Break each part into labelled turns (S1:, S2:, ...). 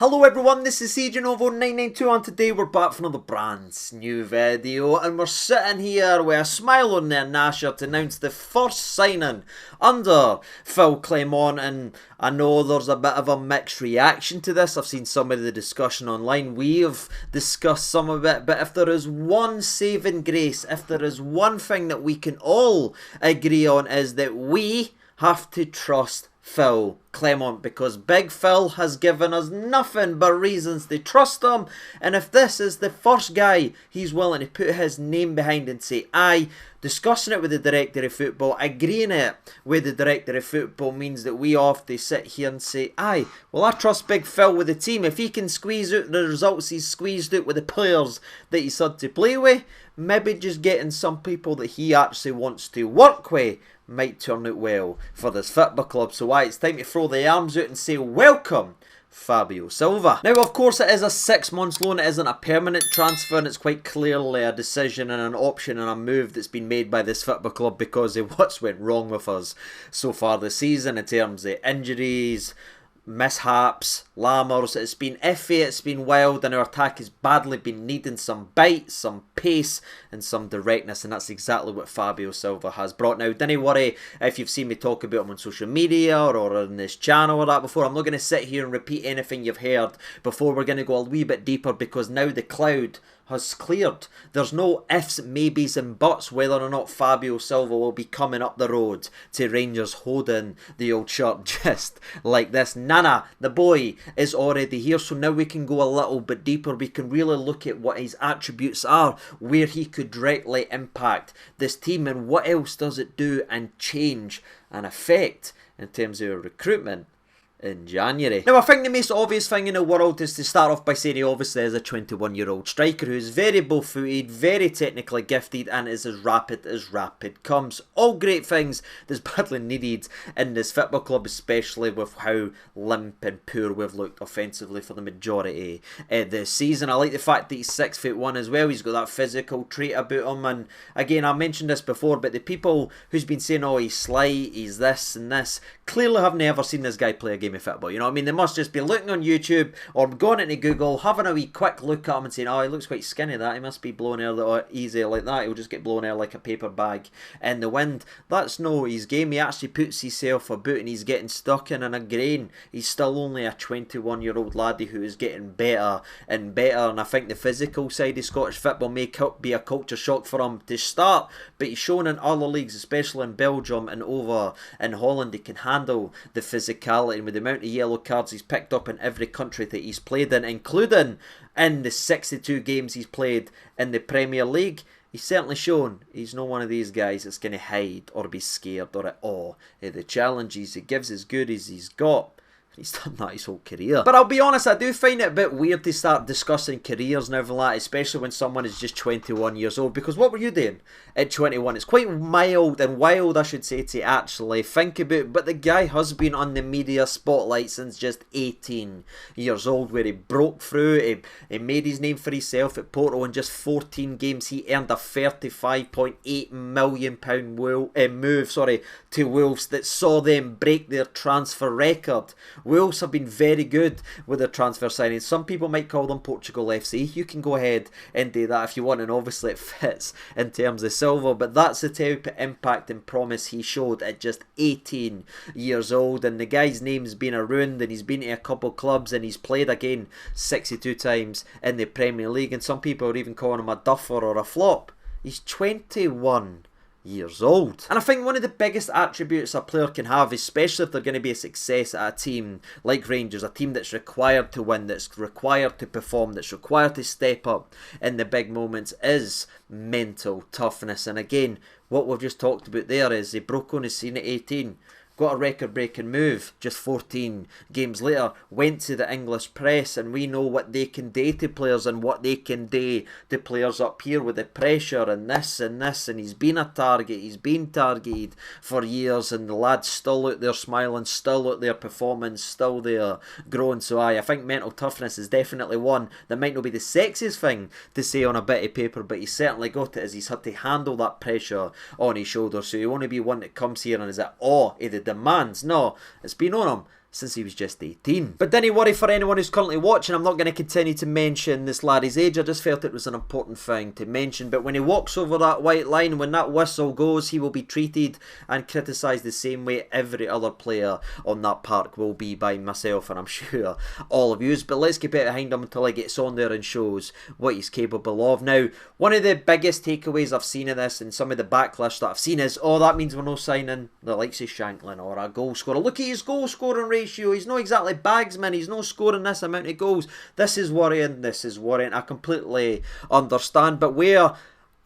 S1: Hello everyone, this is CJNovo992 and today we're back for another brand new video and we're sitting here with a smile on their nasher to announce the first signing under Phil Clement. And I know there's a bit of a mixed reaction to this. I've seen some of the discussion online, we have discussed some of it, but if there is one saving grace, if there is one thing that we can all agree on, is that we have to trust Phil Clement, because Big Phil has given us nothing but reasons to trust him. And if this is the first guy he's willing to put his name behind and say aye, discussing it with the director of football, agreeing it with the director of football, means that we have to sit here and say aye, well, I trust Big Phil with the team. If he can squeeze out the results he's squeezed out with the players that he's had to play with, maybe just getting some people that he actually wants to work with might turn out well for this football club. So it's time to throw the arms out and say welcome, Fabio Silva. Now, of course, it is a 6 months loan. It isn't a permanent transfer, and it's quite clearly a decision and an option and a move that's been made by this football club because of what's went wrong with us so far this season in terms of injuries, mishaps, lammers. It's been iffy, it's been wild, and our attack has badly been needing some bite, some pace and some directness, and that's exactly what Fabio Silva has brought. Now, don't worry if you've seen me talk about him on social media or on this channel or that before. I'm not going to sit here and repeat anything you've heard before. We're going to go a wee bit deeper because now the cloud has cleared. There's no ifs, maybes and buts whether or not Fabio Silva will be coming up the road to Rangers holding the old shirt just like this. Nana, the boy, is already here, so now we can go a little bit deeper. We can really look at what his attributes are, where he could directly impact this team, and what else does it do and change and affect in terms of recruitment in January. Now, I think the most obvious thing in the world is to start off by saying he obviously is a 21-year-old striker who is very bow-footed, very technically gifted, and is as rapid comes. All great things that's badly needed in this football club, especially with how limp and poor we've looked offensively for the majority of this season. I like the fact that he's 6'1" as well. He's got that physical trait about him, and again, I mentioned this before, but the people who's been saying, oh, he's slight, he's this and this, clearly have never seen this guy play a game of football. You know what I mean? They must just be looking on YouTube or going into Google, having a wee quick look at him and saying, oh, he looks quite skinny, that. He must be blown air easy like that. He'll just get blown air like a paper bag in the wind. That's no his game. He actually puts himself about and he's getting stuck in, and again, he's still only a 21-year-old laddie who is getting better and better. And I think the physical side of Scottish football may be a culture shock for him to start, but he's shown in other leagues, especially in Belgium and over in Holland, he can handle the physicality. And with the amount of yellow cards he's picked up in every country that he's played in, including in the 62 games he's played in the Premier League, he's certainly shown he's not one of these guys that's going to hide or be scared or at awe of the challenges he gives as good as he's got. He's done that his whole career. But I'll be honest, I do find it a bit weird to start discussing careers now, especially when someone is just 21 years old. Because what were you doing at 21? It's quite mild and wild, I should say, to actually think about. But the guy has been on the media spotlight since just 18 years old, where he broke through. He made his name for himself at Porto. In just 14 games, he earned a £35.8 million move to Wolves that saw them break their transfer record. Wolves have been very good with their transfer signings. Some people might call them Portugal FC. You can go ahead and do that if you want, and obviously it fits in terms of Silva, but that's the type of impact and promise he showed at just 18 years old. And the guy's name's been around, and he's been to a couple clubs, and he's played again 62 times in the Premier League, and some people are even calling him a duffer or a flop. He's 21 years old. And I think one of the biggest attributes a player can have, especially if they're going to be a success at a team like Rangers, a team that's required to win, that's required to perform, that's required to step up in the big moments, is mental toughness. And again, what we've just talked about there is he broke on his scene at 18, got a record-breaking move just 14 games later, went to the English press, and we know what they can do to players and what they can do to players up here with the pressure and this and this, and he's been a target, he's been targeted for years, and the lad's still out there smiling, still out there performing, still there growing. So I think mental toughness is definitely one that might not be the sexiest thing to say on a bit of paper, but he's certainly got it, as he's had to handle that pressure on his shoulders. So you want to be one that comes here and is at awe of the demands. No, it's been on him since he was just 18. But didn't worry for anyone who's currently watching, I'm not going to continue to mention this laddie's age, I just felt it was an important thing to mention. But when he walks over that white line, when that whistle goes, he will be treated and criticised the same way every other player on that park will be by myself, and I'm sure all of yous. But let's keep it behind him until he gets on there and shows what he's capable of. Now, one of the biggest takeaways I've seen of this and some of the backlash that I've seen is, oh, that means we're not signing the likes of Shanklin or a goal scorer. Look at his goal scoring ratio. He's not exactly bagsman. He's not scoring this amount of goals. This is worrying. This is worrying. I completely understand. But where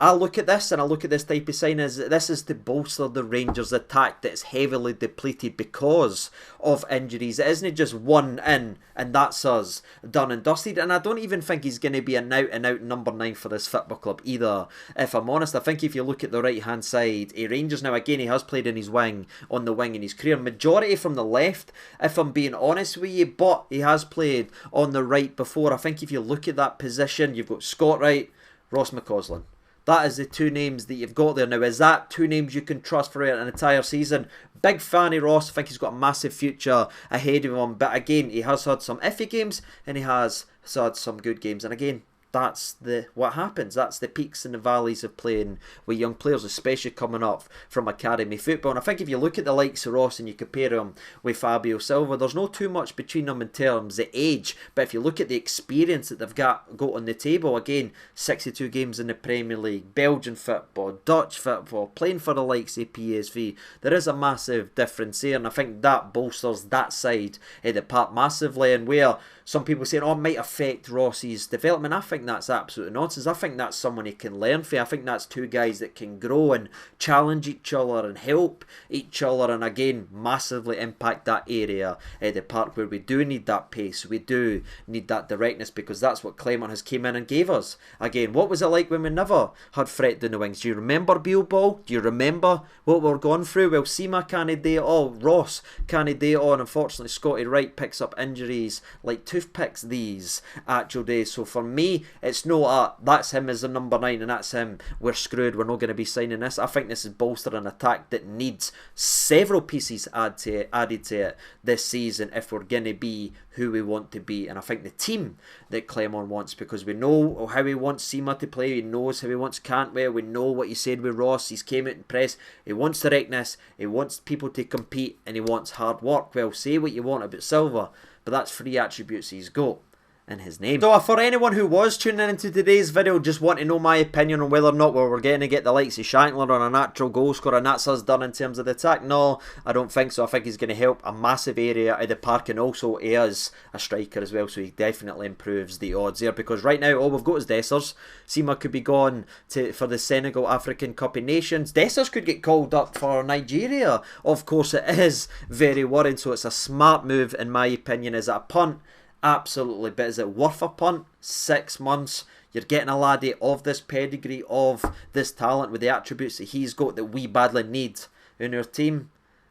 S1: I look at this and I look at this type of sign as this is to bolster the Rangers attack that's heavily depleted because of injuries. It isn't just one in and that's us done and dusted. And I don't even think he's going to be an out and out number 9 for this football club either, if I'm honest. I think if you look at the right hand side, Rangers now, again, he has played in his wing, on the wing in his career, majority from the left, if I'm being honest with you, but he has played on the right before. I think if you look at that position, you've got Scott Wright, Ross McCausland. That is the two names that you've got there. Now, is that two names you can trust for an entire season? Big fan of Ross. I think he's got a massive future ahead of him. But again, he has had some iffy games and he has had some good games. And again, that's what happens. That's the peaks and the valleys of playing with young players, especially coming up from academy football. And I think if you look at the likes of Ross and you compare him with Fabio Silva, there's not too much between them in terms of age. But if you look at the experience that they've got on the table, again, 62 games in the Premier League, Belgian football, Dutch football, playing for the likes of PSV, there is a massive difference here. And I think that bolsters that side of the park massively. And where some people say, oh, it might affect Ross's development, I think that's absolute nonsense. I think that's someone he can learn from. I think that's two guys that can grow and challenge each other and help each other, and again, massively impact that area of the park where we do need that pace, we do need that directness, because that's what Clement has came in and gave us. Again, what was it like when we never had Fred down the wings? Do you remember Bilbao? Do you remember what we're going through? Well, Sima can't do it all, Ross can't do it all, and unfortunately Scotty Wright picks up injuries like toothpicks these actual days. So for me, it's no, that's him as a number 9 and that's him, we're screwed, we're not going to be signing this. I think this is bolstering an attack that needs several pieces added to it this season if we're going to be who we want to be. And I think the team that Clement wants, because we know how he wants Sima to play, he knows how he wants Cantwell, we know what he said with Ross, he's came out in press, he wants directness, he wants people to compete, and he wants hard work. Well, say what you want about Silva, but that's 3 attributes he's got in his name. So for anyone who was tuning into today's video, just want to know my opinion on whether or not we're going to get the likes of Shankland on a natural goal scorer and that's us done in terms of the attack. No, I don't think so. I think he's going to help a massive area of the park, and also he is a striker as well, so he definitely improves the odds there, because right now all we've got is Dessers. Sima could be gone for the Senegal African Cup of Nations. Dessers could get called up for Nigeria. Of course it is very worrying, so it's a smart move in my opinion. Is it a punt? Absolutely, but is it worth a punt? 6 months, you're getting a laddie of this pedigree, of this talent, with the attributes that he's got that we badly need in our team.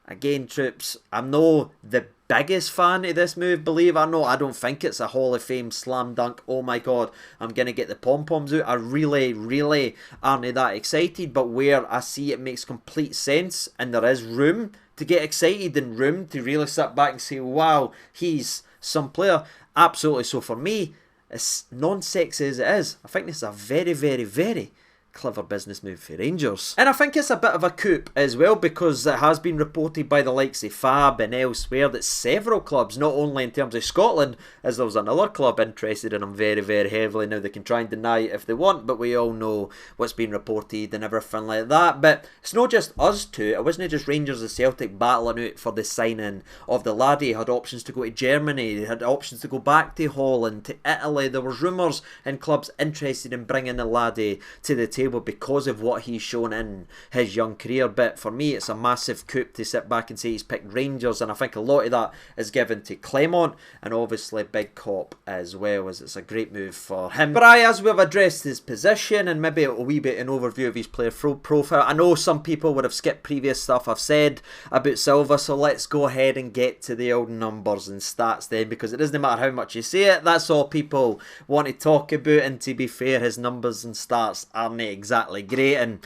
S1: Again, troops, I'm not the biggest fan of this move, believe it or not. I don't think it's a Hall of Fame slam dunk, oh my god, I'm going to get the pom-poms out. I really aren't that excited, but where I see it makes complete sense and there is room to get excited and room to really sit back and say, wow, he's some player, absolutely. So for me, as non-sexy as it is, I think this is a very clever business move for Rangers. And I think it's a bit of a coup as well, because it has been reported by the likes of Fab and elsewhere that several clubs, not only in terms of Scotland, as there was another club interested in him very heavily. Now they can try and deny it if they want, but we all know what's been reported and everything like that. But it's not just us two, it wasn't just Rangers and Celtic battling out for the signing of the laddie. He had options to go to Germany, they had options to go back to Holland, to Italy. There was rumours and clubs interested in bringing the laddie to the table because of what he's shown in his young career. But for me, it's a massive coup to sit back and say he's picked Rangers, and I think a lot of that is given to Clement and obviously Big Cop as well, as it's a great move for him. But as we've addressed his position and maybe a wee bit an overview of his player profile, I know some people would have skipped previous stuff I've said about Silva, so let's go ahead and get to the old numbers and stats then, because it doesn't matter how much you say it, that's all people want to talk about. And to be fair, his numbers and stats aren't exactly great, and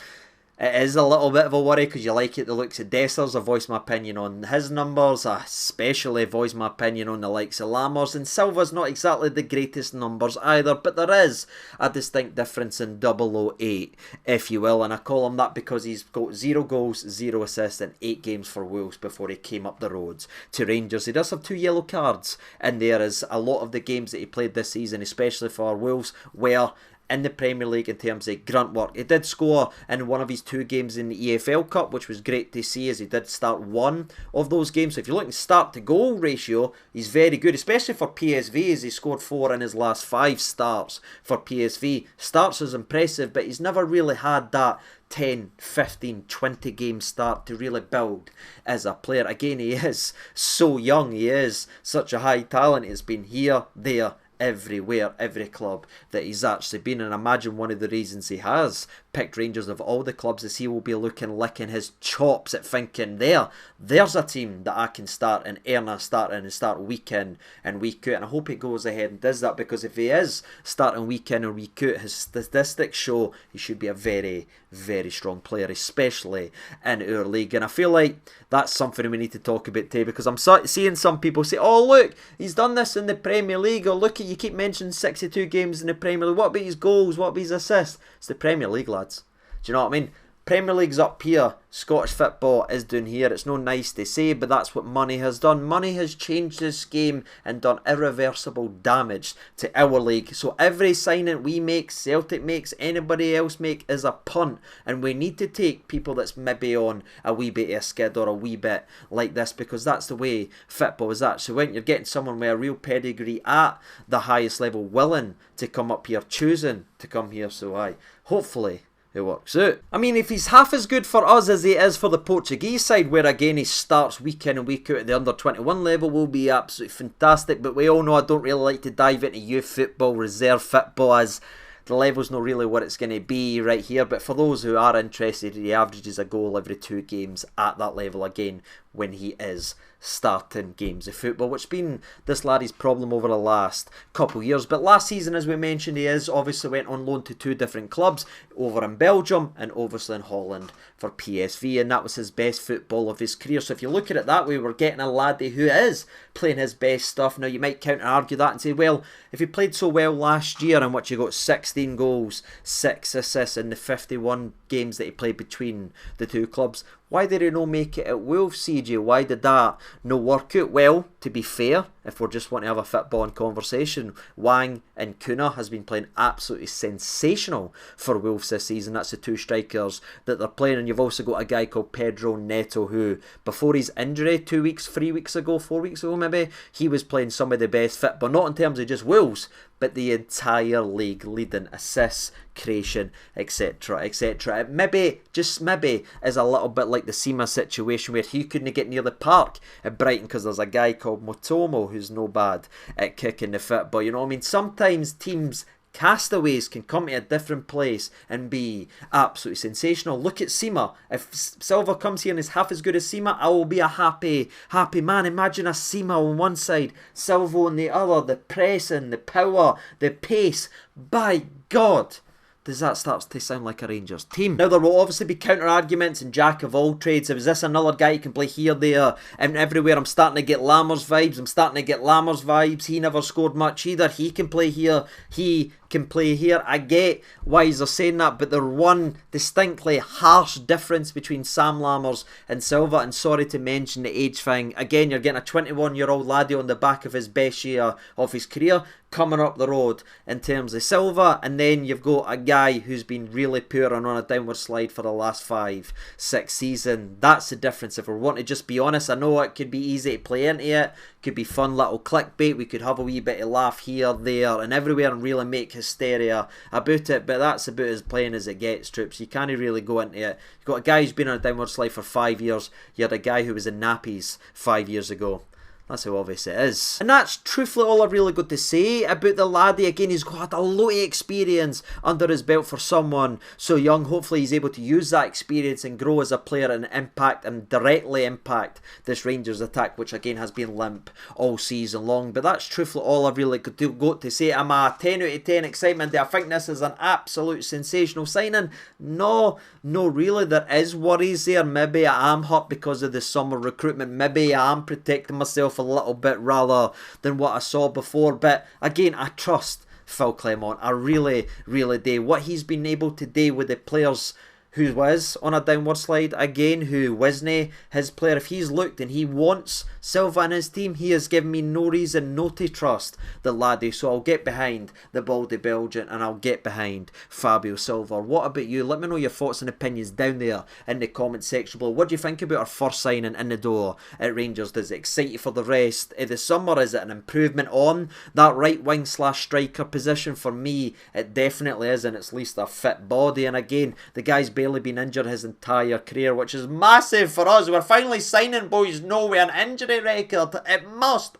S1: It is a little bit of a worry because you like it the looks of Dessers. I voiced my opinion on his numbers. I especially voiced my opinion on the likes of Lammers. And Silva's not exactly the greatest numbers either, but there is a distinct difference in 008, if you will. And I call him that because he's got 0 goals, 0 assists in 8 games for Wolves before he came up the roads to Rangers. He does have 2 yellow cards in there, as a lot of the games that he played this season, especially for Wolves, were in the Premier League in terms of grunt work. He did score in one of his 2 games in the EFL Cup, which was great to see, as he did start one of those games. So if you're looking start to goal ratio, he's very good, especially for PSV, as he scored 4 in his last 5 starts for PSV. Starts is impressive, but he's never really had that 10, 15, 20 game start to really build as a player. Again, he is so young, he is such a high talent. He's been here, there, everywhere, every club that he's actually been, and imagine one of the reasons he has picked Rangers of all the clubs is he will be licking his chops at thinking there's a team that I can start and earn a start in and start week in and week out. And I hope he goes ahead and does that, because if he is starting week in and week out, his statistics show he should be a very, very strong player, especially in our league. And I feel like that's something we need to talk about today, because I'm seeing some people say, oh look, he's done this in the Premier League, or look, you keep mentioning 62 games in the Premier League, what about his goals, what about his assists? It's the Premier League, lads. Do you know what I mean? Premier League's up here, Scottish football is down here. It's no nice to say, but that's what money has done. Money has changed this game and done irreversible damage to our league. So every signing we make, Celtic makes, anybody else make, is a punt, and we need to take people that's maybe on a wee bit of a skid or a wee bit like this, because that's the way football is actually went. You're getting someone with a real pedigree at the highest level willing to come up here, choosing to come here, so hopefully it works out. I mean, if he's half as good for us as he is for the Portuguese side, where again he starts week in and week out at the under 21 level, will be absolutely fantastic. But we all know I don't really like to dive into youth football, reserve football, as the level's not really what it's going to be right here. But for those who are interested, he averages a goal every 2 games at that level again when he is starting games of football, which has been this laddie's problem over the last couple of years. But last season, as we mentioned, he is obviously went on loan to 2 different clubs, over in Belgium and obviously in Holland for PSV, and that was his best football of his career. So if you look at it that way, we're getting a laddie who is playing his best stuff. Now you might counter argue that and say, well, if he played so well last year and what you got 16 goals, 6 assists in the 51 games that he played between the 2 clubs, why did he not make it at Wolves, CJ? Why did that no work out? Well, to be fair, if we just want to have a footballing conversation, Wang and Kuna has been playing absolutely sensational for Wolves this season. That's the 2 strikers that they're playing. And you've also got a guy called Pedro Neto, who before his injury 2 weeks, 3 weeks ago, 4 weeks ago maybe, he was playing some of the best football, not in terms of just Wolves, but the entire league, leading assists, creation, etc, etc. It maybe, just maybe, is a little bit like the Sima situation where he couldn't get near the park at Brighton because there's a guy called Motomo who's no bad at kicking the football. You know what I mean? Sometimes teams, castaways, can come to a different place and be absolutely sensational. Look at Sima. If Silva comes here and is half as good as Sima, I will be a happy man. Imagine a Sima on one side, Silva on the other, the pressing, the power, the pace. By God, does that start to sound like a Rangers team? Now, there will obviously be counter-arguments and jack of all trades. Is this another guy who can play here, there, and everywhere? I'm starting to get Lammers vibes. He never scored much either. He can play here. He can play here. I get why they're saying that, but there's one distinctly harsh difference between Sam Lammers and Silva, and sorry to mention the age thing. Again, you're getting a 21-year-old laddie on the back of his best year of his career coming up the road in terms of Silva, and then you've got a guy who's been really poor and on a downward slide for the last 5-6 seasons. That's the difference. If we want to just be honest, I know it could be easy to play into it, could be fun little clickbait, we could have a wee bit of laugh here, there and everywhere and really make hysteria about it, but that's about as plain as it gets, troops. You can't really go into it. You've got a guy who's been on a downward slide for 5 years. You had a guy who was in nappies 5 years ago. That's how obvious it is. And that's truthfully all I've really got to say about the laddie. Again, he's got a lot of experience under his belt for someone so young. Hopefully he's able to use that experience and grow as a player and impact and directly impact this Rangers attack, which again has been limp all season long. But that's truthfully all I've really got to say. I'm a 10 out of 10 excitement. Do I think this is an absolute sensational signing? No, really. There is worries there. Maybe I am hurt because of the summer recruitment. Maybe I am protecting myself a little bit rather than what I saw before. But again, I trust Phil Clement. I really do. What he's been able to do with the players who was on a downward slide, again, who wasn't his player. If he's looked and he wants Silva and his team, he has given me no reason not to trust the laddie. So I'll get behind the baldy Belgian and I'll get behind Fabio Silva. What about you? Let me know your thoughts and opinions down there in the comment section below. What do you think about our first signing in the door at Rangers? Does it excite you for the rest of the summer? Is it an improvement on that right wing / striker position? For me, it definitely is, and it's at least a fit body. And again, the guy's barely been injured his entire career, which is massive for us. We're finally signing boys know with an injury record. It must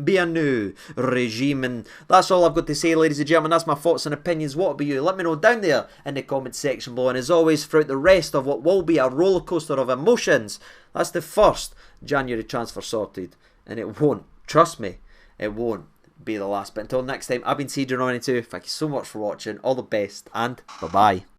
S1: be a new regime. And that's all I've got to say, ladies and gentlemen. That's my thoughts and opinions. What about you? Let me know down there in the comment section below. And as always, throughout the rest of what will be a roller coaster of emotions, that's the first January transfer sorted, and it won't, trust me, it won't be the last. But until next time, I've been CJ92. Thank you so much for watching. All the best, and bye bye.